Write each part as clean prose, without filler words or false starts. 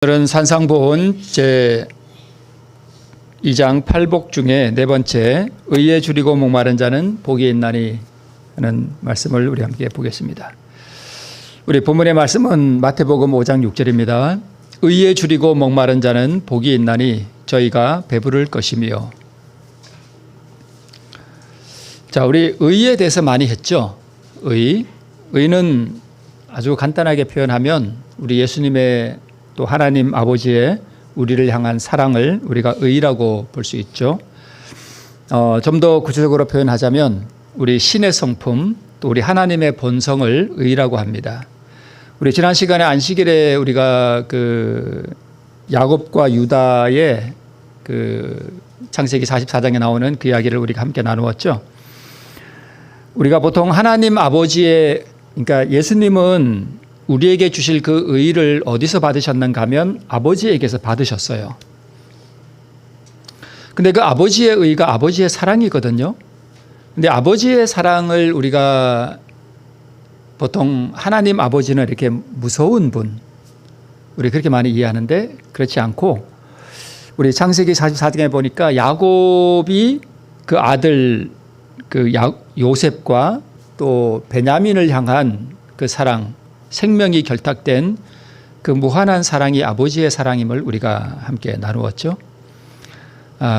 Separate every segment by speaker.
Speaker 1: 오늘은 산상보훈 제 2장 8복 중에 네 번째 의에 줄이고 목마른 자는 복이 있나니 하는 말씀을 우리 함께 보겠습니다. 우리 본문의 말씀은 마태복음 5장 6절입니다. 의에 줄이고 목마른 자는 복이 있나니 저희가 배부를 것이며. 자, 우리 의에 대해서 많이 했죠. 의는 아주 간단하게 표현하면 우리 예수님의 또 하나님 아버지의 우리를 향한 사랑을 우리가 의라고 볼 수 있죠. 좀 더 구체적으로 표현하자면 우리 신의 성품 또 우리 하나님의 본성을 의라고 합니다. 우리 지난 시간에 안식일에 우리가 그 야곱과 유다의 그 창세기 44장에 나오는 그 이야기를 우리가 함께 나누었죠. 우리가 보통 하나님 아버지의 그러니까 예수님은 우리에게 주실 그 의를 어디서 받으셨는가 하면 아버지에게서 받으셨어요. 근데 그 아버지의 의가 아버지의 사랑이거든요. 근데 아버지의 사랑을 우리가 보통 하나님 아버지는 이렇게 무서운 분, 우리 그렇게 많이 이해하는데 그렇지 않고 우리 창세기 44장에 보니까 야곱이 그 아들 그 요셉과 또 베냐민을 향한 그 사랑, 생명이 결탁된 그 무한한 사랑이 아버지의 사랑임을 우리가 함께 나누었죠.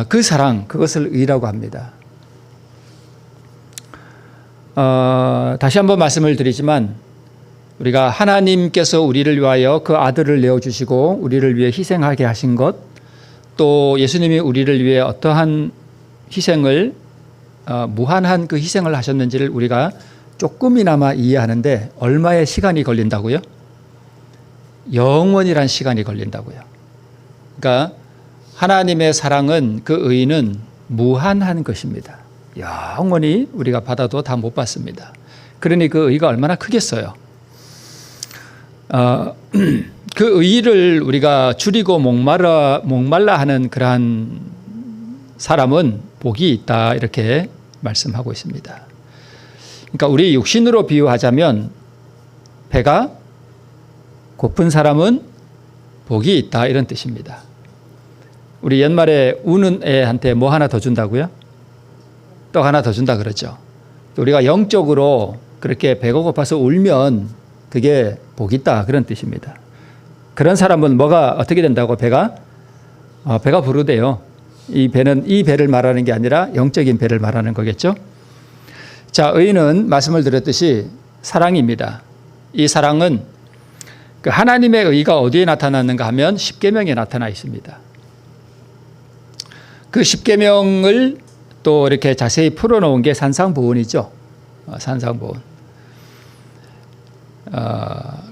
Speaker 1: 그 사랑, 그것을 의라고 합니다. 다시 한번 말씀을 드리지만 우리가 하나님께서 우리를 위하여 그 아들을 내어주시고 우리를 위해 희생하게 하신 것, 또 예수님이 우리를 위해 어떠한 희생을 무한한 그 희생을 하셨는지를 우리가 조금이나마 이해하는데 얼마의 시간이 걸린다고요? 영원이란 시간이 걸린다고요. 그러니까 하나님의 사랑은 그 의는 무한한 것입니다. 영원히 우리가 받아도 다 못 받습니다. 그러니 그 의가 얼마나 크겠어요. 그 의를 우리가 줄이고 목말라 하는 그러한 사람은 복이 있다 이렇게 말씀하고 있습니다. 그러니까 우리 육신으로 비유하자면 배가 고픈 사람은 복이 있다 이런 뜻입니다. 우리 옛말에 우는 애한테 뭐 하나 더 준다고요? 떡 하나 더 준다 그러죠. 우리가 영적으로 그렇게 배가 고파서 울면 그게 복이 있다 그런 뜻입니다. 그런 사람은 뭐가 어떻게 된다고 배가 부르대요. 이 배를 말하는 게 아니라 영적인 배를 말하는 거겠죠. 자, 의는 말씀을 드렸듯이 사랑입니다. 이 사랑은 그 하나님의 의가 어디에 나타났는가 하면 십계명에 나타나 있습니다. 그 십계명을 또 이렇게 자세히 풀어놓은 게 산상보훈이죠. 산상보훈.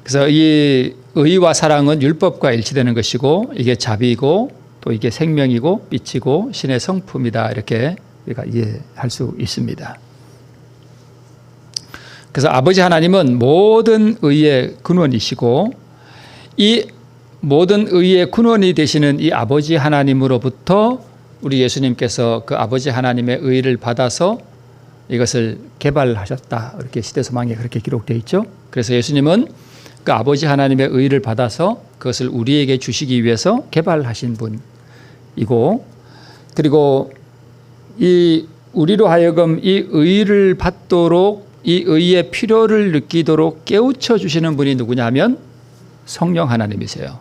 Speaker 1: 그래서 이 의와 사랑은 율법과 일치되는 것이고 이게 자비이고 또 이게 생명이고 빛이고 신의 성품이다 이렇게 우리가 이해할 수 있습니다. 그래서 아버지 하나님은 모든 의의 근원이시고 이 모든 의의 근원이 되시는 이 아버지 하나님으로부터 우리 예수님께서 그 아버지 하나님의 의를 받아서 이것을 개발하셨다. 이렇게 시대소망에 그렇게 기록되어 있죠. 그래서 예수님은 그 아버지 하나님의 의를 받아서 그것을 우리에게 주시기 위해서 개발하신 분이고, 그리고 이 우리로 하여금 이 의를 받도록 이 의의 필요를 느끼도록 깨우쳐 주시는 분이 누구냐면 성령 하나님이세요.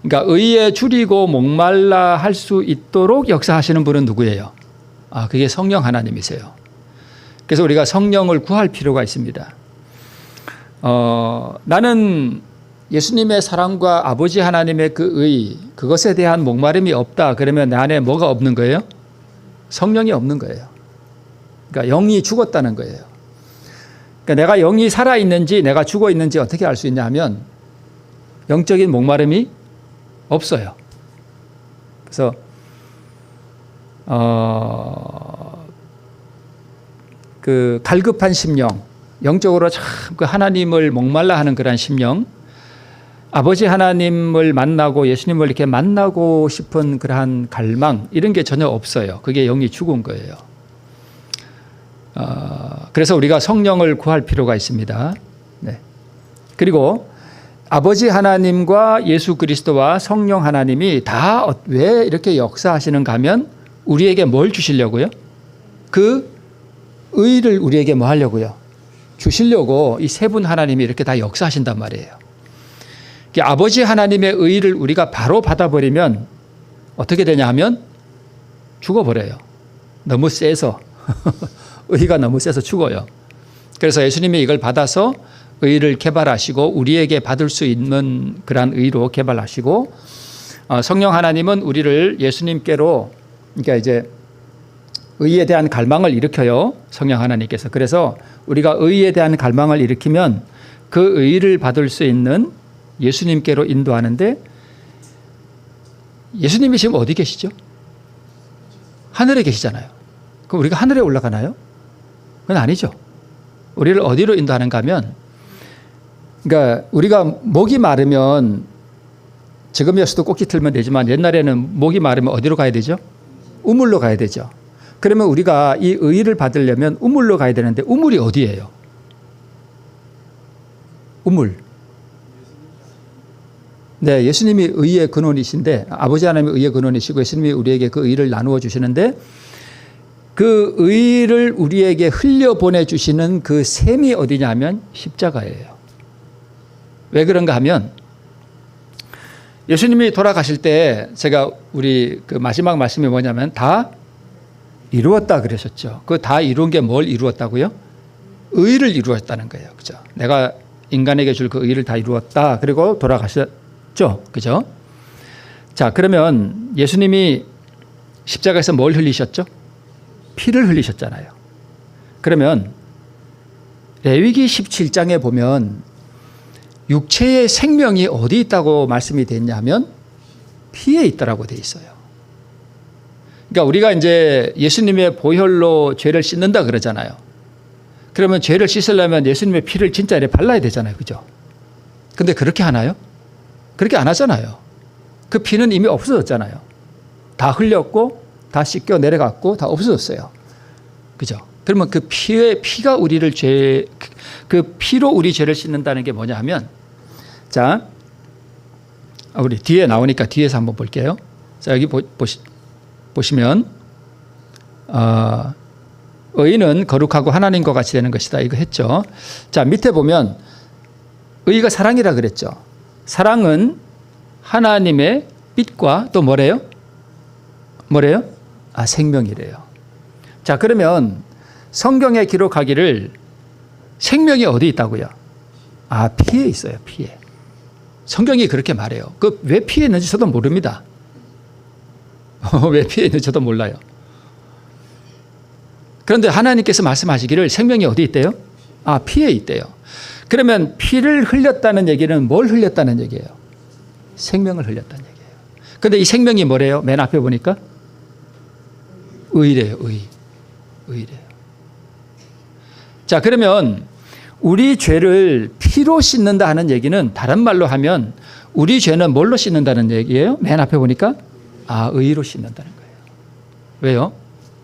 Speaker 1: 그러니까 의에 줄이고 목말라 할 수 있도록 역사하시는 분은 누구예요? 그게 성령 하나님이세요. 그래서 우리가 성령을 구할 필요가 있습니다. 나는 예수님의 사랑과 아버지 하나님의 그 의, 그것에 대한 목마름이 없다. 그러면 내 안에 뭐가 없는 거예요? 성령이 없는 거예요. 그러니까 영이 죽었다는 거예요. 그러니까 내가 영이 살아있는지 내가 죽어있는지 어떻게 알 수 있냐 하면 영적인 목마름이 없어요. 그래서 그 갈급한 심령, 영적으로 참 그 하나님을 목말라 하는 그런 심령, 아버지 하나님을 만나고 예수님을 이렇게 만나고 싶은 그러한 갈망 이런 게 전혀 없어요. 그게 영이 죽은 거예요. 그래서 우리가 성령을 구할 필요가 있습니다. 네. 그리고 아버지 하나님과 예수 그리스도와 성령 하나님이 다 왜 이렇게 역사하시는가 하면 우리에게 뭘 주시려고요? 그 의를 우리에게 뭐 하려고요? 주시려고 이 세 분 하나님이 이렇게 다 역사하신단 말이에요. 아버지 하나님의 의를 우리가 바로 받아버리면 어떻게 되냐 하면 죽어버려요. 너무 세서. 의가 너무 세서 죽어요. 그래서 예수님이 이걸 받아서 의를 개발하시고 우리에게 받을 수 있는 그러한 의로 개발하시고 성령 하나님은 우리를 예수님께로 그러니까 이제 의에 대한 갈망을 일으켜요. 성령 하나님께서. 그래서 우리가 의에 대한 갈망을 일으키면 그 의를 받을 수 있는 예수님께로 인도하는데 예수님이 지금 어디 계시죠? 하늘에 계시잖아요. 그럼 우리가 하늘에 올라가나요? 그건 아니죠. 우리를 어디로 인도하는가 하면 그러니까 우리가 목이 마르면 지금이어서도 꼭지 틀면 되지만 옛날에는 목이 마르면 어디로 가야 되죠? 우물로 가야 되죠. 그러면 우리가 이 의를 받으려면 우물로 가야 되는데 우물이 어디예요? 우물. 네, 예수님이 의의 근원이신데 아버지 하나님이 의의 근원이시고 예수님이 우리에게 그 의를 나누어 주시는데 그 의를 우리에게 흘려보내 주시는 그 셈이 어디냐면 십자가예요. 왜 그런가 하면 예수님이 돌아가실 때 제가 우리 그 마지막 말씀이 뭐냐면 다 이루었다 그러셨죠. 그 다 이룬 게 뭘 이루었다고요? 의를 이루었다는 거예요. 그죠? 내가 인간에게 줄 그 의를 다 이루었다. 그리고 돌아가셨죠. 그죠? 자, 그러면 예수님이 십자가에서 뭘 흘리셨죠? 피를 흘리셨잖아요. 그러면 레위기 17장에 보면 육체의 생명이 어디 있다고 말씀이 됐냐면 피에 있다라고 돼 있어요. 그러니까 우리가 이제 예수님의 보혈로 죄를 씻는다 그러잖아요. 그러면 죄를 씻으려면 예수님의 피를 진짜 이렇게 발라야 되잖아요. 그죠? 근데 그렇게 하나요? 그렇게 안 하잖아요. 그 피는 이미 없어졌잖아요. 다 흘렸고 다 씻겨 내려갔고 다 없어졌어요. 그죠? 그러면 그 피가 우리를 그 피로 우리 죄를 씻는다는 게 뭐냐 하면 자, 우리 뒤에 나오니까 뒤에서 한번 볼게요. 자, 여기 보시면 의는 거룩하고 하나님과 같이 되는 것이다. 이거 했죠. 자, 밑에 보면 의가 사랑이라 그랬죠. 사랑은 하나님의 빛과 또 뭐래요? 뭐래요? 생명이래요. 자, 그러면 성경에 기록하기를 생명이 어디 있다고요? 피에 있어요. 피에. 성경이 그렇게 말해요. 그 왜 피에 있는지 저도 모릅니다. 왜 피에 있는지 저도 몰라요. 그런데 하나님께서 말씀하시기를 생명이 어디 있대요? 피에 있대요. 그러면 피를 흘렸다는 얘기는 뭘 흘렸다는 얘기예요? 생명을 흘렸다는 얘기예요. 그런데 이 생명이 뭐래요? 맨 앞에 보니까 의래요. 의래요. 자, 그러면 우리 죄를 피로 씻는다 하는 얘기는 다른 말로 하면 우리 죄는 뭘로 씻는다는 얘기예요? 맨 앞에 보니까 의로 씻는다는 거예요. 왜요?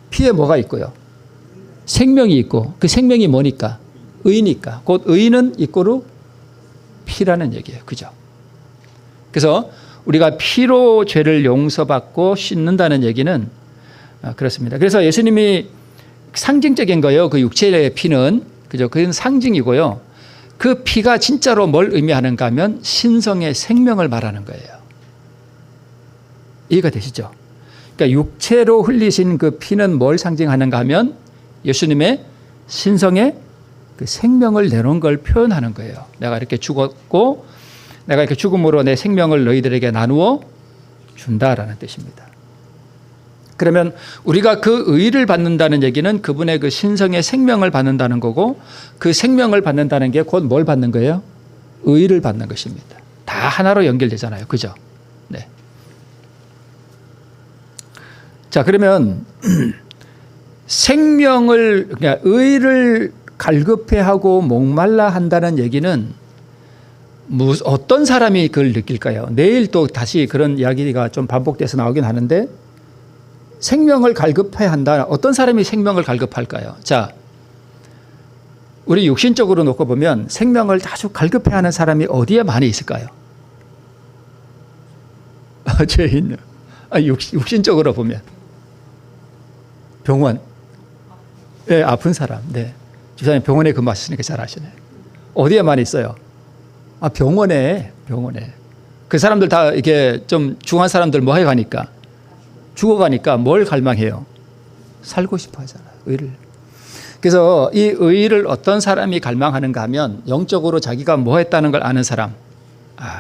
Speaker 1: 피에 뭐가 있고요? 생명이 있고 그 생명이 뭐니까? 의니까. 곧 의는 이꼬르 피라는 얘기예요. 그죠? 그래서 우리가 피로 죄를 용서받고 씻는다는 얘기는 그렇습니다. 그래서 예수님이 상징적인 거예요. 그 육체의 피는. 그죠? 그건 상징이고요. 그 피가 진짜로 뭘 의미하는가 하면 신성의 생명을 말하는 거예요. 이해가 되시죠? 그러니까 육체로 흘리신 그 피는 뭘 상징하는가 하면 예수님의 신성의 그 생명을 내놓은 걸 표현하는 거예요. 내가 이렇게 죽었고 내가 이렇게 죽음으로 내 생명을 너희들에게 나누어 준다라는 뜻입니다. 그러면 우리가 그 의를 받는다는 얘기는 그분의 그 신성의 생명을 받는다는 거고 그 생명을 받는다는 게 곧 뭘 받는 거예요? 의를 받는 것입니다. 다 하나로 연결되잖아요. 그죠? 네. 자, 그러면 생명을 그러니까 의를 갈급해하고 목말라 한다는 얘기는 어떤 사람이 그걸 느낄까요? 내일 또 다시 그런 이야기가 좀 반복돼서 나오긴 하는데 생명을 갈급해야 한다. 어떤 사람이 생명을 갈급할까요? 자, 우리 육신적으로 놓고 보면 생명을 아주 갈급해하는 사람이 어디에 많이 있을까요? 죄인. 육신적으로 보면 병원. 네, 아픈 사람. 네. 주사님 병원에 근무하셨으니까 잘 아시네. 어디에 많이 있어요? 병원에. 그 사람들 다 이게 좀 중한 사람들 뭐 해 가니까 죽어가니까 뭘 갈망해요? 살고 싶어 하잖아요. 의를. 그래서 이 의를 어떤 사람이 갈망하는가 하면 영적으로 자기가 뭐 했다는 걸 아는 사람.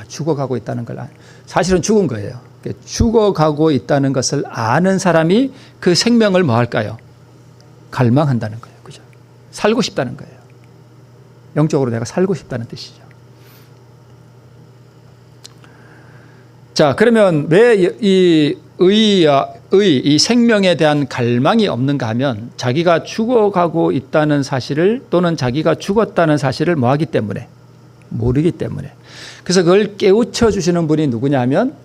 Speaker 1: 죽어가고 있다는 걸 사실은 죽은 거예요. 죽어가고 있다는 것을 아는 사람이 그 생명을 뭐 할까요? 갈망한다는 거예요. 그죠? 살고 싶다는 거예요. 영적으로 내가 살고 싶다는 뜻이죠. 자, 그러면 왜 이 생명에 대한 갈망이 없는가 하면 자기가 죽어가고 있다는 사실을 또는 자기가 죽었다는 사실을 뭐 하기 때문에 모르기 때문에. 그래서 그걸 깨우쳐 주시는 분이 누구냐 하면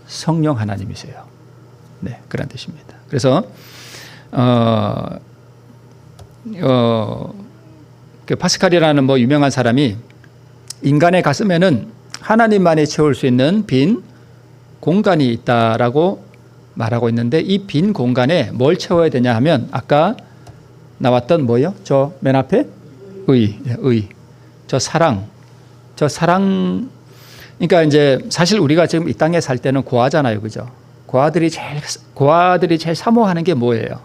Speaker 1: 성령 하나님이세요. 네, 그런 뜻입니다. 그래서 그 파스칼이라는 뭐 유명한 사람이 인간의 가슴에는 하나님만이 채울 수 있는 빈 공간이 있다라고 말하고 있는데 이 빈 공간에 뭘 채워야 되냐 하면 아까 나왔던 뭐요? 저 맨 앞에 의. 저 사랑. 그러니까 이제 사실 우리가 지금 이 땅에 살 때는 고아잖아요. 그죠? 고아들이 제일 사모하는 게 뭐예요?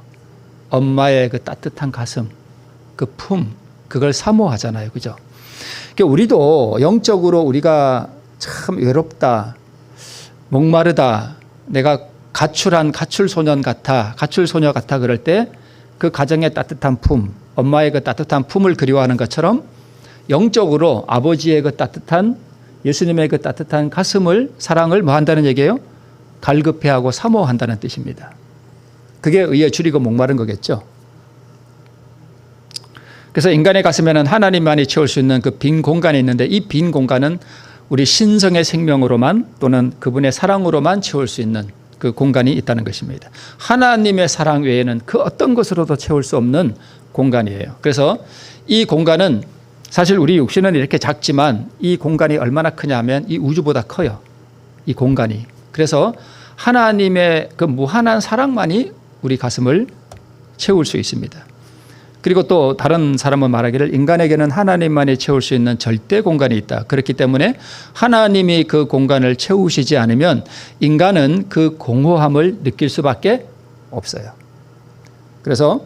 Speaker 1: 엄마의 그 따뜻한 가슴, 그 품, 그걸 사모하잖아요. 그죠? 그러니까 우리도 영적으로 우리가 참 외롭다, 목마르다, 내가 가출소녀 같아 그럴 때 그 가정의 따뜻한 품, 엄마의 그 따뜻한 품을 그리워하는 것처럼 영적으로 아버지의 그 따뜻한 예수님의 그 따뜻한 가슴을 사랑을 뭐 한다는 얘기예요? 갈급해하고 사모한다는 뜻입니다. 그게 의에 줄이고 목마른 거겠죠. 그래서 인간의 가슴에는 하나님만이 채울 수 있는 그 빈 공간이 있는데 이 빈 공간은 우리 신성의 생명으로만 또는 그분의 사랑으로만 채울 수 있는 그 공간이 있다는 것입니다. 하나님의 사랑 외에는 그 어떤 것으로도 채울 수 없는 공간이에요. 그래서 이 공간은 사실 우리 육신은 이렇게 작지만 이 공간이 얼마나 크냐 하면 이 우주보다 커요. 이 공간이. 그래서 하나님의 그 무한한 사랑만이 우리 가슴을 채울 수 있습니다. 그리고 또 다른 사람은 말하기를 인간에게는 하나님만이 채울 수 있는 절대 공간이 있다. 그렇기 때문에 하나님이 그 공간을 채우시지 않으면 인간은 그 공허함을 느낄 수밖에 없어요. 그래서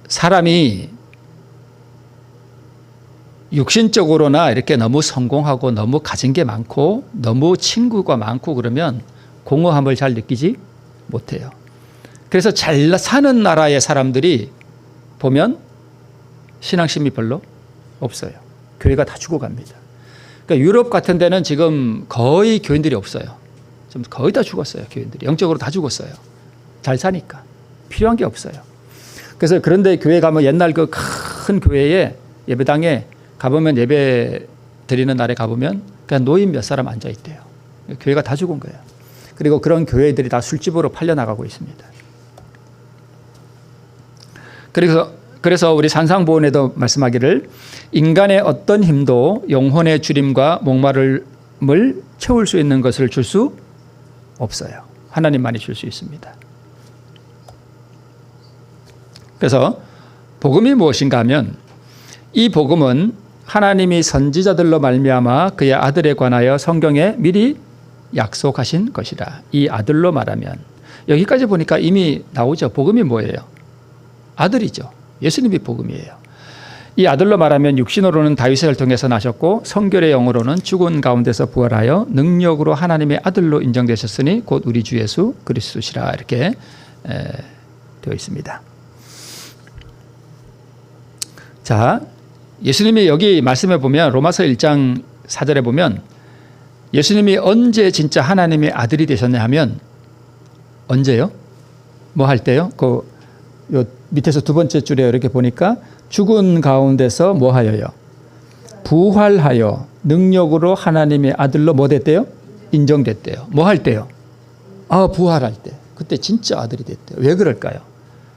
Speaker 1: 사람이 육신적으로나 이렇게 너무 성공하고 너무 가진 게 많고 너무 친구가 많고 그러면 공허함을 잘 느끼지 못해요. 그래서 잘 사는 나라의 사람들이 보면 신앙심이 별로 없어요. 교회가 다 죽어갑니다. 그러니까 유럽 같은 데는 지금 거의 교인들이 없어요. 좀 거의 다 죽었어요. 교인들이 영적으로 다 죽었어요. 잘 사니까 필요한 게 없어요. 그래서 그런데 교회 가면 옛날 그 큰 교회에 예배당에 가보면 예배 드리는 날에 가보면 그냥 노인 몇 사람 앉아 있대요. 교회가 다 죽은 거예요. 그리고 그런 교회들이 다 술집으로 팔려나가고 있습니다. 그래서 우리 산상보훈에도 말씀하기를 인간의 어떤 힘도 영혼의 주림과 목마름을 채울 수 있는 것을 줄 수 없어요. 하나님만이 줄 수 있습니다. 그래서 복음이 무엇인가 하면 이 복음은 하나님이 선지자들로 말미암아 그의 아들에 관하여 성경에 미리 약속하신 것이라. 이 아들로 말하면 여기까지 보니까 이미 나오죠. 복음이 뭐예요? 아들이죠. 예수님이 복음이에요. 이 아들로 말하면 육신으로는 다윗을 통해서 나셨고 성결의 영으로는 죽은 가운데서 부활하여 능력으로 하나님의 아들로 인정되셨으니 곧 우리 주 예수 그리스도시라. 이렇게 되어 있습니다. 자, 예수님이 여기 말씀해 보면 로마서 1장 4절에 보면 예수님이 언제 진짜 하나님의 아들이 되셨냐 하면 언제요? 뭐 할 때요? 요 밑에서 두 번째 줄에 이렇게 보니까 죽은 가운데서 뭐 하여요? 부활하여 능력으로 하나님의 아들로 뭐 됐대요? 인정됐대요. 뭐 할 때요? 부활할 때. 그때 진짜 아들이 됐대요. 왜 그럴까요?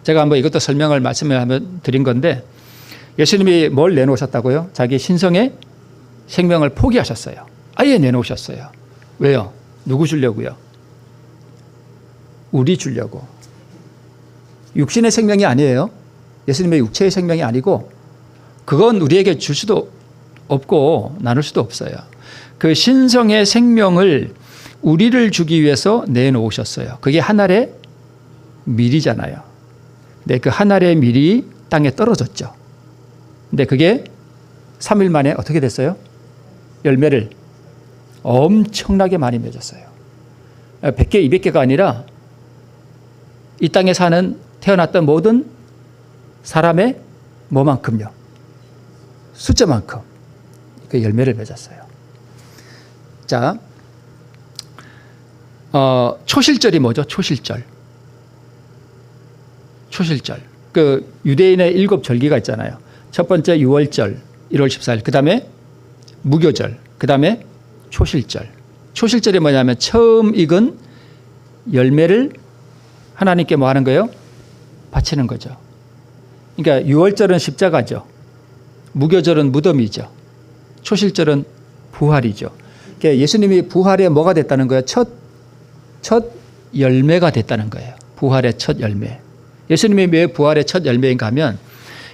Speaker 1: 제가 한번 이것도 설명을 말씀을 드린 건데 예수님이 뭘 내놓으셨다고요? 자기 신성의 생명을 포기하셨어요. 아예 내놓으셨어요. 왜요? 누구 주려고요? 우리 주려고. 육신의 생명이 아니에요. 예수님의 육체의 생명이 아니고 그건 우리에게 줄 수도 없고 나눌 수도 없어요. 그 신성의 생명을 우리를 주기 위해서 내놓으셨어요. 그게 한 알의 밀이잖아요. 근데 그 한 알의 밀이 땅에 떨어졌죠. 근데 그게 3일 만에 어떻게 됐어요? 열매를 엄청나게 많이 맺었어요. 100개, 200개가 아니라 이 땅에 사는 태어났던 모든 사람의 뭐만큼요? 숫자만큼 그 열매를 맺었어요. 자, 초실절이 뭐죠? 초실절. 초실절. 그 유대인의 7절기가 있잖아요. 첫 번째 6월절, 1월 14일. 그 다음에 무교절. 그 다음에 초실절. 초실절이 뭐냐면 처음 익은 열매를 하나님께 뭐 하는 거예요? 바치는 거죠. 그러니까 6월절은 십자가죠. 무교절은 무덤이죠. 초실절은 부활이죠. 그러니까 예수님이 부활에 뭐가 됐다는 거예요? 첫 열매가 됐다는 거예요. 부활의 첫 열매. 예수님이 왜 부활의 첫 열매인가 하면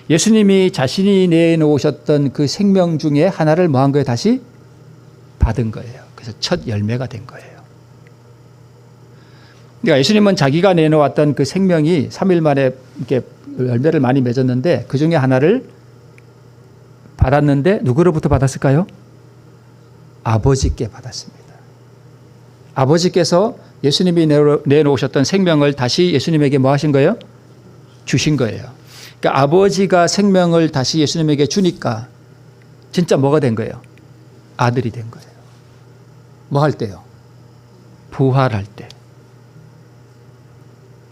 Speaker 1: 예수님이 자신이 내놓으셨던 그 생명 중에 하나를 뭐 한 거예요? 다시 받은 거예요. 그래서 첫 열매가 된 거예요. 그러니까 예수님은 자기가 내놓았던 그 생명이 3일 만에 이렇게 열매를 많이 맺었는데 그 중에 하나를 받았는데 누구로부터 받았을까요? 아버지께 받았습니다. 아버지께서 예수님이 내놓으셨던 생명을 다시 예수님에게 뭐 하신 거예요? 주신 거예요. 그러니까 아버지가 생명을 다시 예수님에게 주니까 진짜 뭐가 된 거예요? 아들이 된 거예요. 뭐 할 때요? 부활할 때.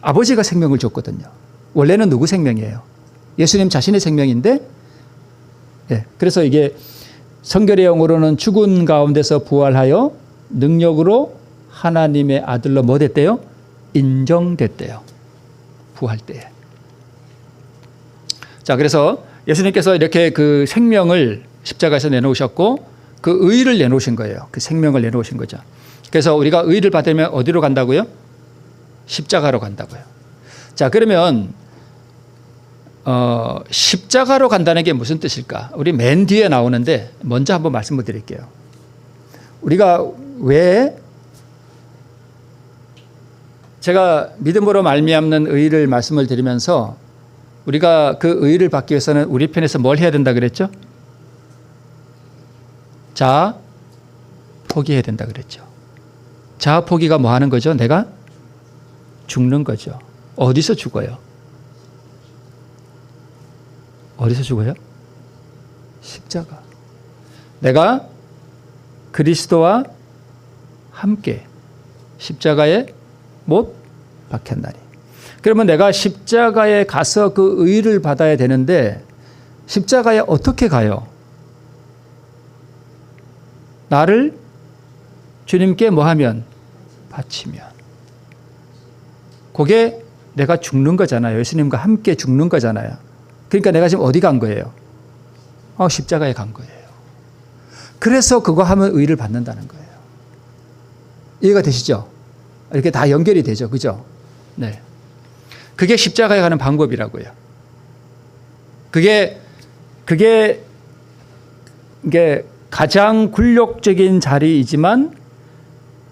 Speaker 1: 아버지가 생명을 줬거든요. 원래는 누구 생명이에요? 예수님 자신의 생명인데, 예, 그래서 이게 성결의 영으로는 죽은 가운데서 부활하여 능력으로 하나님의 아들로 뭐 됐대요? 인정됐대요. 부활 때에. 자, 그래서 예수님께서 이렇게 그 생명을 십자가에서 내놓으셨고 그 의를 내놓으신 거예요. 그 생명을 내놓으신 거죠. 그래서 우리가 의를 받으면 어디로 간다고요? 십자가로 간다고요. 자, 그러면 십자가로 간다는 게 무슨 뜻일까? 우리 맨 뒤에 나오는데 먼저 한번 말씀을 드릴게요. 우리가 왜 제가 믿음으로 말미암는 의를 말씀을 드리면서 우리가 그 의를 받기 위해서는 우리 편에서 뭘 해야 된다 그랬죠? 자아 포기해야 된다 그랬죠. 자아 포기가 뭐 하는 거죠? 내가 죽는 거죠. 어디서 죽어요? 어디서 죽어요? 십자가. 내가 그리스도와 함께 십자가에 못 박혔나니. 그러면 내가 십자가에 가서 그 의를 받아야 되는데 십자가에 어떻게 가요? 나를 주님께 뭐 하면? 바치면. 그게 내가 죽는 거잖아요. 예수님과 함께 죽는 거잖아요. 그러니까 내가 지금 어디 간 거예요? 십자가에 간 거예요. 그래서 그거 하면 의를 받는다는 거예요. 이해가 되시죠? 이렇게 다 연결이 되죠. 그죠? 네. 그게 십자가에 가는 방법이라고요. 그게 가장 굴욕적인 자리이지만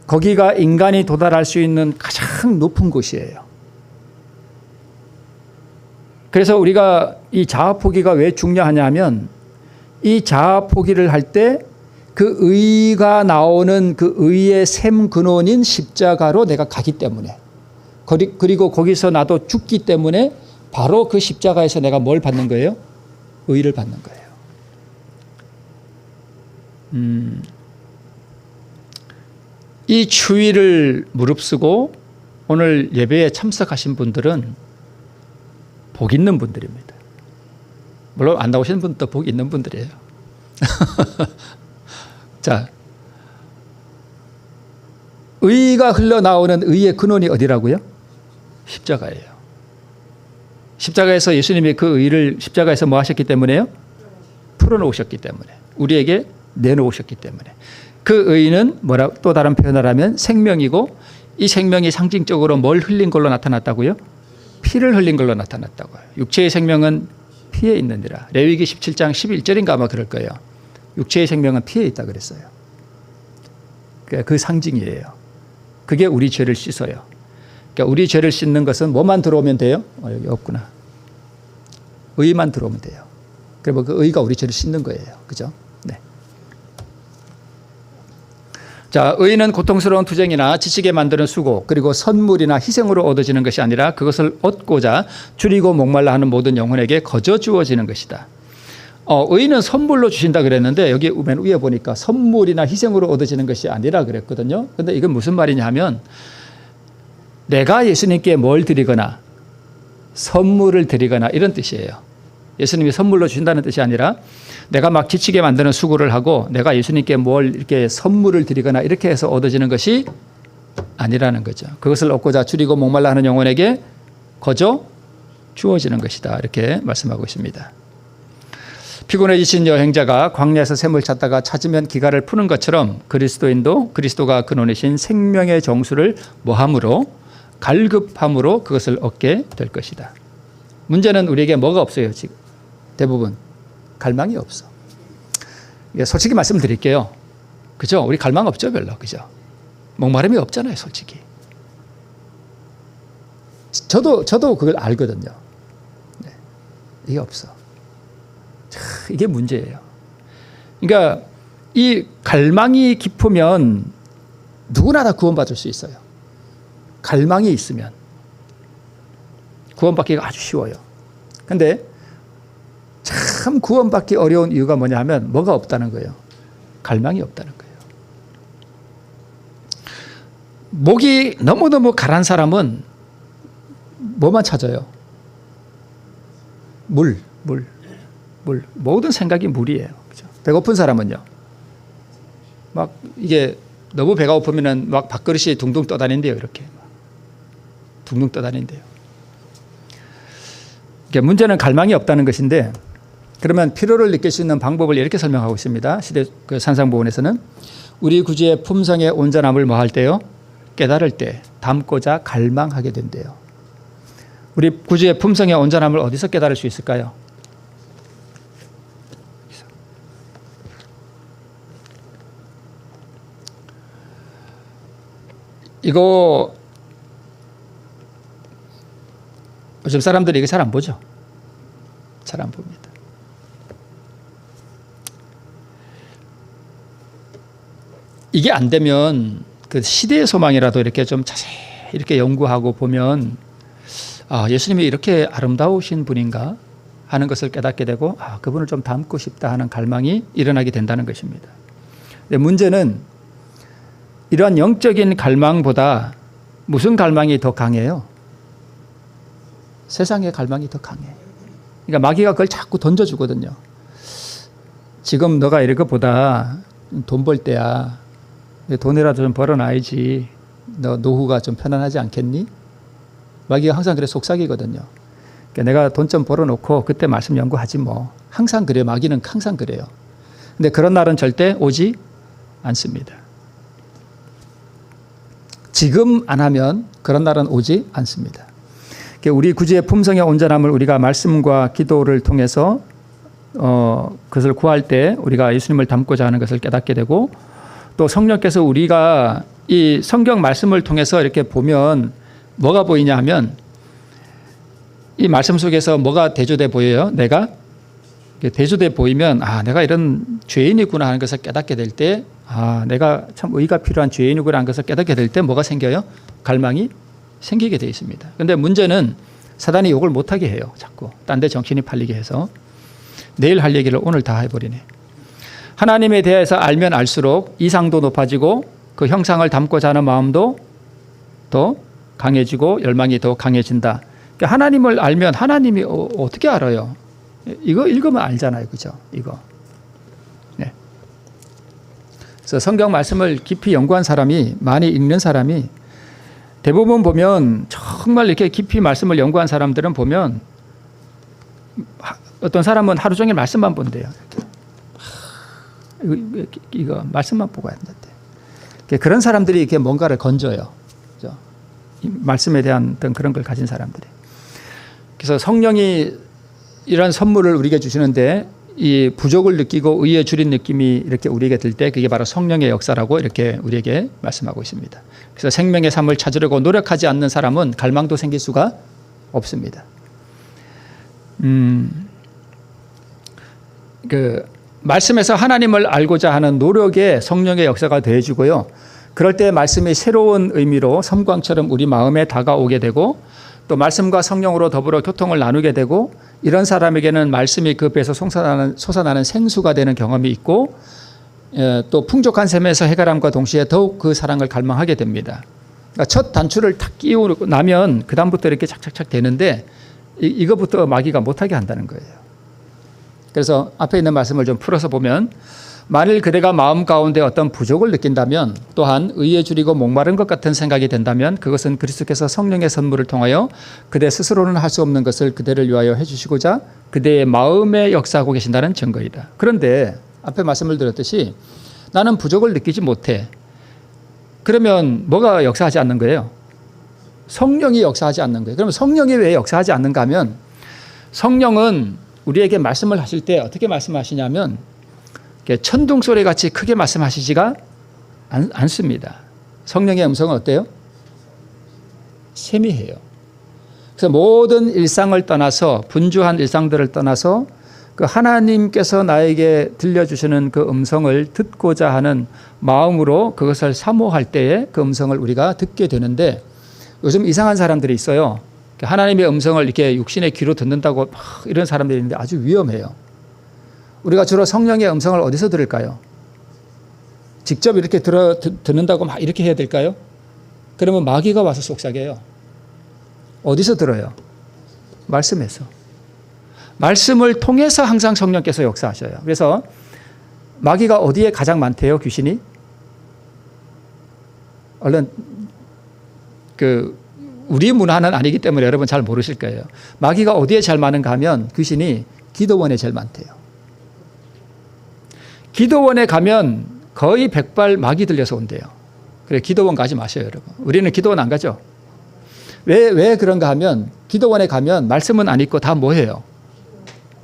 Speaker 1: 거기가 인간이 도달할 수 있는 가장 높은 곳이에요. 그래서 우리가 이 자아 포기가 왜 중요하냐면 이 자아 포기를 할 때 그 의가 나오는 그 의의 샘 근원인 십자가로 내가 가기 때문에 그리고 거기서 나도 죽기 때문에 바로 그 십자가에서 내가 뭘 받는 거예요? 의를 받는 거예요. 이 추위를 무릅쓰고 오늘 예배에 참석하신 분들은 복 있는 분들입니다. 물론 안 나오시는 분도 복 있는 분들이에요. 자, 의가 흘러나오는 의의 근원이 어디라고요? 십자가예요. 십자가에서 예수님이 그 의를 십자가에서 뭐 하셨기 때문에요? 풀어놓으셨기 때문에. 우리에게 내놓으셨기 때문에. 그 의는 뭐라 또 다른 표현을 하면 생명이고, 이 생명이 상징적으로 뭘 흘린 걸로 나타났다고요? 피를 흘린 걸로 나타났다고요. 육체의 생명은 피에 있느니라. 레위기 17장 11절인가 아마 그럴 거예요. 육체의 생명은 피에 있다 그랬어요. 그 상징이에요. 그게 우리 죄를 씻어요. 그러니까 우리 죄를 씻는 것은 뭐만 들어오면 돼요? 여기 없구나. 의만 들어오면 돼요. 그리고 그 의가 우리 죄를 씻는 거예요. 그죠? 네. 자, 의는 고통스러운 투쟁이나 지치게 만드는 수고, 그리고 선물이나 희생으로 얻어지는 것이 아니라 그것을 얻고자 줄이고 목말라 하는 모든 영혼에게 거저 주어지는 것이다. 의는 선물로 주신다 그랬는데 여기 맨 위에 보니까 선물이나 희생으로 얻어지는 것이 아니라 그랬거든요. 근데 이건 무슨 말이냐 하면 내가 예수님께 뭘 드리거나 선물을 드리거나 이런 뜻이에요. 예수님이 선물로 주신다는 뜻이 아니라 내가 막 지치게 만드는 수고를 하고 내가 예수님께 뭘 이렇게 선물을 드리거나 이렇게 해서 얻어지는 것이 아니라는 거죠. 그것을 얻고자 줄이고 목말라 하는 영혼에게 거저 주어지는 것이다. 이렇게 말씀하고 있습니다. 피곤해 지친 여행자가 광야에서 샘을 찾다가 찾으면 기갈을 푸는 것처럼 그리스도인도 그리스도가 근원이신 생명의 정수를 뭐함으로 갈급함으로 그것을 얻게 될 것이다. 문제는 우리에게 뭐가 없어요. 지금 대부분 갈망이 없어. 솔직히 말씀드릴게요. 그죠? 우리 갈망 없죠, 별로. 그죠? 목마름이 없잖아요, 솔직히. 저도 그걸 알거든요. 네. 이게 없어. 이게 문제예요. 그러니까 이 갈망이 깊으면 누구나 다 구원받을 수 있어요. 갈망이 있으면 구원받기가 아주 쉬워요. 근데 참 구원받기 어려운 이유가 뭐냐 하면 뭐가 없다는 거예요. 갈망이 없다는 거예요. 목이 너무너무 가란 사람은 뭐만 찾아요? 물. 모든 생각이 물이에요. 그죠? 배고픈 사람은요. 막 이게 너무 배가 고프면은 막 밥그릇이 둥둥 떠다닌대요. 이렇게. 둥둥 떠다닌대요. 문제는 갈망이 없다는 것인데 그러면 피로를 느낄 수 있는 방법을 이렇게 설명하고 있습니다. 시대 그 산상보훈에서는 우리 구주의 품성의 온전함을 뭐 할 때요? 깨달을 때 담고자 갈망하게 된대요. 우리 구주의 품성의 온전함을 어디서 깨달을 수 있을까요? 이거 요즘 사람들이 이거 잘 안 보죠? 잘 안 봅니다. 이게 안 되면 그 시대의 소망이라도 이렇게 좀 자세히 이렇게 연구하고 보면 예수님이 이렇게 아름다우신 분인가 하는 것을 깨닫게 되고 그분을 좀 닮고 싶다 하는 갈망이 일어나게 된다는 것입니다. 근데 문제는 이러한 영적인 갈망보다 무슨 갈망이 더 강해요? 세상의 갈망이 더 강해. 그러니까 마귀가 그걸 자꾸 던져주거든요. 지금 너가 이럴 것보다 돈 벌 때야. 돈이라도 좀 벌어놔야지. 너 노후가 좀 편안하지 않겠니? 마귀가 항상 그래 속삭이거든요. 그러니까 내가 돈 좀 벌어놓고 그때 말씀 연구하지 뭐. 항상 그래요. 마귀는 항상 그래요. 근데 그런 날은 절대 오지 않습니다. 지금 안 하면 그런 날은 오지 않습니다. 우리 구주의 품성의 온전함을 우리가 말씀과 기도를 통해서 그것을 구할 때 우리가 예수님을 닮고자 하는 것을 깨닫게 되고 또 성령께서 우리가 이 성경 말씀을 통해서 이렇게 보면 뭐가 보이냐 하면 이 말씀 속에서 뭐가 대조돼 보여요? 내가 대조돼 보이면 내가 이런 죄인이구나 하는 것을 깨닫게 될 때 내가 참 의가 필요한 죄인이구나 하는 것을 깨닫게 될 때 뭐가 생겨요? 갈망이 생기게 되어 있습니다. 그런데 문제는 사단이 욕을 못하게 해요. 자꾸 딴 데 정신이 팔리게 해서 내일 할 얘기를 오늘 다 해버리네. 하나님에 대해서 알면 알수록 이상도 높아지고 그 형상을 닮고자 하는 마음도 더 강해지고 열망이 더 강해진다. 그러니까 하나님을 알면 하나님이 어떻게 알아요? 이거 읽으면 알잖아요. 그죠? 이거. 네. 그래서 성경 말씀을 깊이 연구한 사람이 많이 읽는 사람이 대부분 보면 저 정말 이렇게 깊이 말씀을 연구한 사람들은 보면 어떤 사람은 하루 종일 말씀만 본대요. 이거 말씀만 보고 한다대. 그런 사람들이 이렇게 뭔가를 건져요. 그죠? 이 말씀에 대한 어떤 그런 걸 가진 사람들이. 그래서 성령이 이런 선물을 우리에게 주시는데 이 부족을 느끼고 의에 줄인 느낌이 이렇게 우리에게 들 때 그게 바로 성령의 역사라고 이렇게 우리에게 말씀하고 있습니다. 그래서 생명의 삶을 찾으려고 노력하지 않는 사람은 갈망도 생길 수가 없습니다. 말씀에서 하나님을 알고자 하는 노력에 성령의 역사가 더해지고요. 그럴 때 말씀이 새로운 의미로 섬광처럼 우리 마음에 다가오게 되고 또 말씀과 성령으로 더불어 교통을 나누게 되고 이런 사람에게는 말씀이 그 배에서 솟아나는 생수가 되는 경험이 있고 또 풍족한 삶에서 해결함과 동시에 더욱 그 사랑을 갈망하게 됩니다. 그러니까 첫 단추를 탁 끼우고 나면 그 다음부터 이렇게 착착착 되는데 이것부터 마귀가 못하게 한다는 거예요. 그래서 앞에 있는 말씀을 좀 풀어서 보면 만일 그대가 마음 가운데 어떤 부족을 느낀다면 또한 의에 줄이고 목마른 것 같은 생각이 된다면 그것은 그리스도께서 성령의 선물을 통하여 그대 스스로는 할 수 없는 것을 그대를 위하여 해주시고자 그대의 마음에 역사하고 계신다는 증거이다. 그런데 앞에 말씀을 드렸듯이 나는 부족을 느끼지 못해. 그러면 뭐가 역사하지 않는 거예요? 성령이 역사하지 않는 거예요. 그러면 성령이 왜 역사하지 않는가 하면 성령은 우리에게 말씀을 하실 때 어떻게 말씀하시냐면 천둥 소리 같이 크게 말씀하시지가 않습니다. 성령의 음성은 어때요? 세미해요. 그래서 모든 일상을 떠나서 분주한 일상들을 떠나서 그 하나님께서 나에게 들려주시는 그 음성을 듣고자 하는 마음으로 그것을 사모할 때에 그 음성을 우리가 듣게 되는데 요즘 이상한 사람들이 있어요. 하나님의 음성을 이렇게 육신의 귀로 듣는다고 이런 사람들이 있는데 아주 위험해요. 우리가 주로 성령의 음성을 어디서 들을까요? 직접 이렇게 듣는다고 막 이렇게 해야 될까요? 그러면 마귀가 와서 속삭여요. 어디서 들어요? 말씀에서. 말씀을 통해서 항상 성령께서 역사하셔요. 그래서 마귀가 어디에 가장 많대요, 귀신이? 얼른 우리 문화는 아니기 때문에 여러분 잘 모르실 거예요. 마귀가 어디에 제일 많은가 하면 귀신이 기도원에 제일 많대요. 기도원에 가면 거의 100발 마귀 들려서 온대요. 그래 기도원 가지 마셔요, 여러분. 우리는 기도원 안 가죠. 왜 그런가 하면 기도원에 가면 말씀은 안 읽고 다 뭐 해요?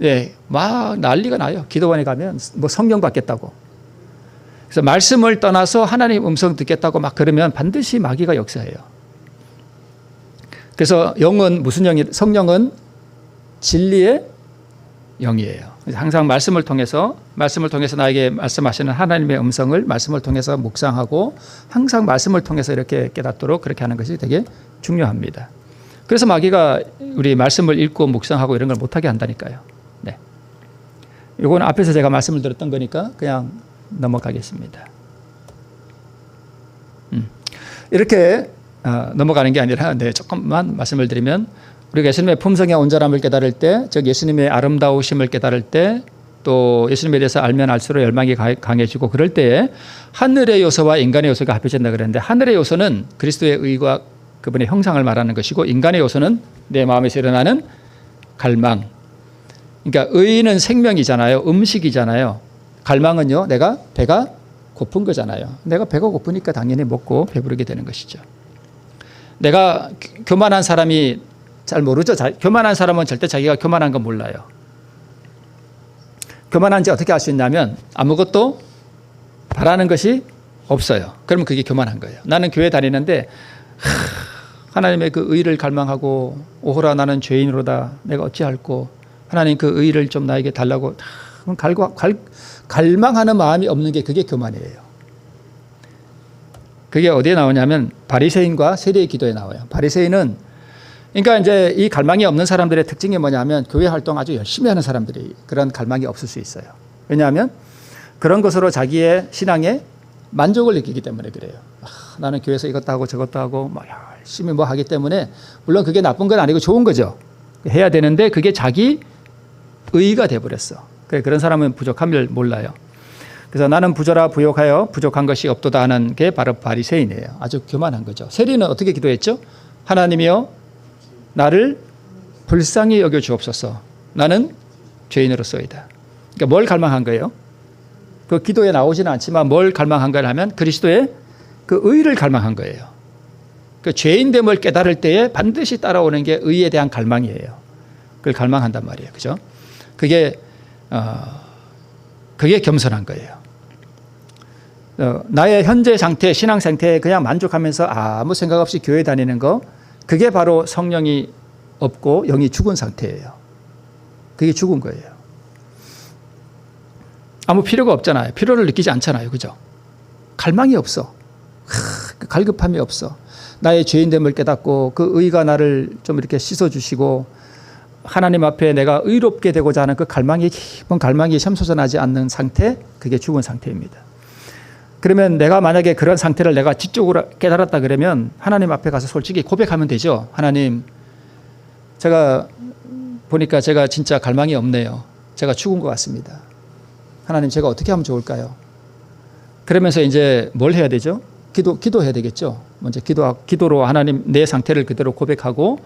Speaker 1: 예, 막 난리가 나요. 기도원에 가면 뭐 성경 받겠다고. 그래서 말씀을 떠나서 하나님 음성 듣겠다고 막 그러면 반드시 마귀가 역사해요. 그래서 영은 무슨 영이? 성령은 진리의 영이에요. 항상 말씀을 통해서 나에게 말씀하시는 하나님의 음성을 말씀을 통해서 묵상하고 항상 말씀을 통해서 이렇게 깨닫도록 그렇게 하는 것이 되게 중요합니다. 그래서 마귀가 우리 말씀을 읽고 묵상하고 이런 걸 못하게 한다니까요. 네. 이건 앞에서 제가 말씀을 드렸던 거니까 그냥 넘어가겠습니다. 이렇게 넘어가는 게 아니라 조금만 말씀을 드리면 우리가 예수님의 품성의 온전함을 깨달을 때, 즉 예수님의 아름다우심을 깨달을 때, 또 예수님에 대해서 알면 알수록 열망이 강해지고 그럴 때에 하늘의 요소와 인간의 요소가 합해진다 그랬는데 하늘의 요소는 그리스도의 의와 그분의 형상을 말하는 것이고 인간의 요소는 내 마음에서 일어나는 갈망. 그러니까 의는 생명이잖아요. 음식이잖아요. 갈망은요. 내가 배가 고픈 거잖아요. 내가 배가 고프니까 당연히 먹고 배부르게 되는 것이죠. 내가 교만한 사람이 잘 모르죠. 교만한 사람은 절대 자기가 교만한 건 몰라요. 교만한지 어떻게 알 수 있냐면 아무것도 바라는 것이 없어요. 그러면 그게 교만한 거예요. 나는 교회 다니는데 하나님의 그 의를 갈망하고 오호라 나는 죄인으로다 내가 어찌할꼬 하나님 그 의를 좀 나에게 달라고 갈망하는 마음이 없는 게 그게 교만이에요. 그게 어디에 나오냐면 바리새인과 세리의 기도에 나와요. 바리새인은 그러니까 이제 이 갈망이 없는 사람들의 특징이 뭐냐면 교회 활동 아주 열심히 하는 사람들이 그런 갈망이 없을 수 있어요. 왜냐하면 그런 것으로 자기의 신앙에 만족을 느끼기 때문에 그래요. 나는 교회에서 이것도 하고 저것도 하고 뭐 열심히 뭐 하기 때문에 물론 그게 나쁜 건 아니고 좋은 거죠. 해야 되는데 그게 자기 의가 돼버렸어. 그런 사람은 부족함을 몰라요. 그래서 나는 부자라 부욕하여 부족한 것이 없도다 하는 게 바로 바리새인이에요. 아주 교만한 거죠. 세리는 어떻게 기도했죠? 하나님이여 나를 불쌍히 여겨 주옵소서. 나는 죄인으로서이다. 그러니까 뭘 갈망한 거예요? 그 기도에 나오지는 않지만 뭘 갈망한 거냐면 그리스도의 그 의를 갈망한 거예요. 그 죄인됨을 깨달을 때에 반드시 따라오는 게 의에 대한 갈망이에요. 그걸 갈망한단 말이에요. 그죠? 그게 겸손한 거예요. 나의 현재 상태, 신앙 상태에 그냥 만족하면서 아무 생각 없이 교회 다니는 거, 그게 바로 성령이 없고 영이 죽은 상태예요. 그게 죽은 거예요. 아무 필요가 없잖아요. 필요를 느끼지 않잖아요. 그죠? 갈망이 없어. 갈급함이 없어. 나의 죄인됨을 깨닫고 그 의가 나를 좀 이렇게 씻어주시고 하나님 앞에 내가 의롭게 되고자 하는 그 갈망이, 깊은 갈망이 샘솟아나지 않는 상태, 그게 죽은 상태입니다. 그러면 내가 만약에 그런 상태를 내가 지적으로 깨달았다 그러면 하나님 앞에 가서 솔직히 고백하면 되죠. 하나님, 제가 보니까 제가 진짜 갈망이 없네요. 제가 죽은 것 같습니다. 하나님, 제가 어떻게 하면 좋을까요? 그러면서 이제 뭘 해야 되죠? 기도해야 되겠죠. 먼저 기도로 하나님 내 상태를 그대로 고백하고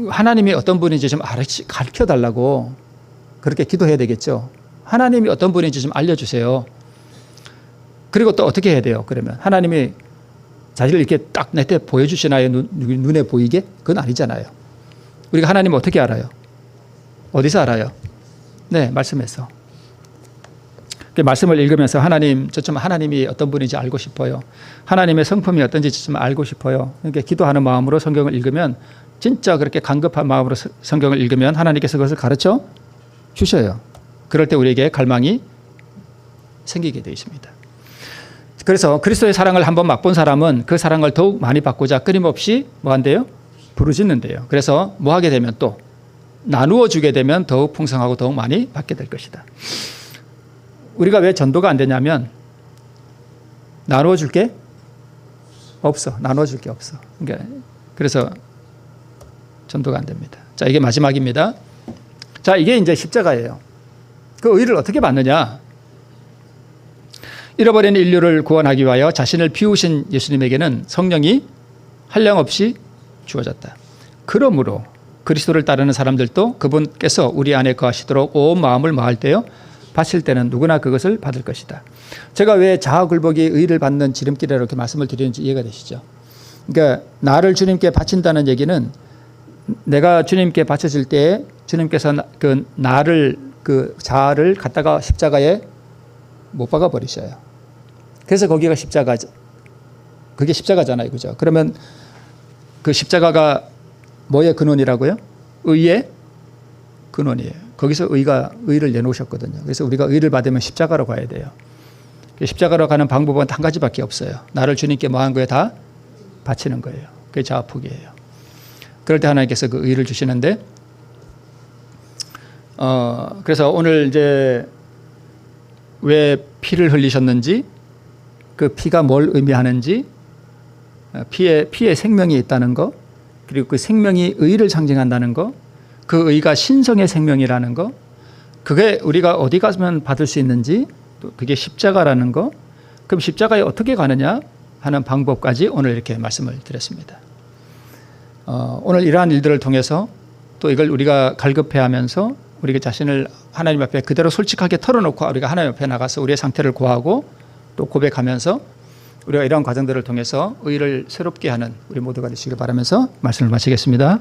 Speaker 1: 하나님이 어떤 분인지 좀 가르쳐 달라고 그렇게 기도해야 되겠죠. 하나님이 어떤 분인지 좀 알려주세요. 그리고 또 어떻게 해야 돼요? 그러면 하나님이 자기를 이렇게 딱 내게 보여주시나요? 눈에 보이게? 그건 아니잖아요. 우리가 하나님 어떻게 알아요? 어디서 알아요? 네, 말씀에서. 그 말씀을 읽으면서 하나님, 저 좀 하나님이 어떤 분인지 알고 싶어요. 하나님의 성품이 어떤지 좀 알고 싶어요. 그러니까 기도하는 마음으로 성경을 읽으면, 진짜 그렇게 간급한 마음으로 성경을 읽으면 하나님께서 그것을 가르쳐 주셔요. 그럴 때 우리에게 갈망이 생기게 되어 있습니다. 그래서 그리스도의 사랑을 한번 맛본 사람은 그 사랑을 더욱 많이 받고자 끊임없이 뭐 한대요? 부르짖는데요. 그래서 뭐 하게 되면 또 나누어 주게 되면 더욱 풍성하고 더욱 많이 받게 될 것이다. 우리가 왜 전도가 안 되냐면 나누어 줄 게 없어. 나누어 줄 게 없어. 그러니까 그래서 전도가 안 됩니다. 자, 이게 마지막입니다. 자, 이게 이제 십자가예요. 그 의를 어떻게 받느냐? 잃어버린 인류를 구원하기 위하여 자신을 비우신 예수님에게는 성령이 한량없이 주어졌다. 그러므로 그리스도를 따르는 사람들도 그분께서 우리 안에 거하시도록 온 마음을 마을 때요 바칠 때는 누구나 그것을 받을 것이다. 제가 왜 자아굴복이 의를 받는 지름길이라고 이렇게 말씀을 드리는지 이해가 되시죠? 그러니까 나를 주님께 바친다는 얘기는 내가 주님께 바쳐질 때에 주님께서 그 나를, 그 자아를 갖다가 십자가에 못 박아 버리셔요. 그래서 거기가 십자가죠. 그게 십자가잖아요. 그죠? 그러면 그 십자가가 뭐의 근원이라고요? 의의 근원이에요. 거기서 의를 내놓으셨거든요. 그래서 우리가 의를 받으면 십자가로 가야 돼요. 십자가로 가는 방법은 한 가지밖에 없어요. 나를 주님께 뭐한 거에 다 바치는 거예요. 그게 자아포기예요. 그럴 때 하나님께서 그 의를 주시는데, 그래서 오늘 이제 왜 피를 흘리셨는지, 그 피가 뭘 의미하는지, 피에 생명이 있다는 거, 그리고 그 생명이 의를 상징한다는 거, 그 의가 신성의 생명이라는 거, 그게 우리가 어디 가면 받을 수 있는지, 또 그게 십자가라는 거, 그럼 십자가에 어떻게 가느냐 하는 방법까지 오늘 이렇게 말씀을 드렸습니다. 오늘 이러한 일들을 통해서 또 이걸 우리가 갈급해하면서 우리 자신을 하나님 앞에 그대로 솔직하게 털어놓고 우리가 하나님 앞에 나가서 우리의 상태를 고하고 또 고백하면서 우리가 이러한 과정들을 통해서 의를 새롭게 하는 우리 모두가 되시길 바라면서 말씀을 마치겠습니다.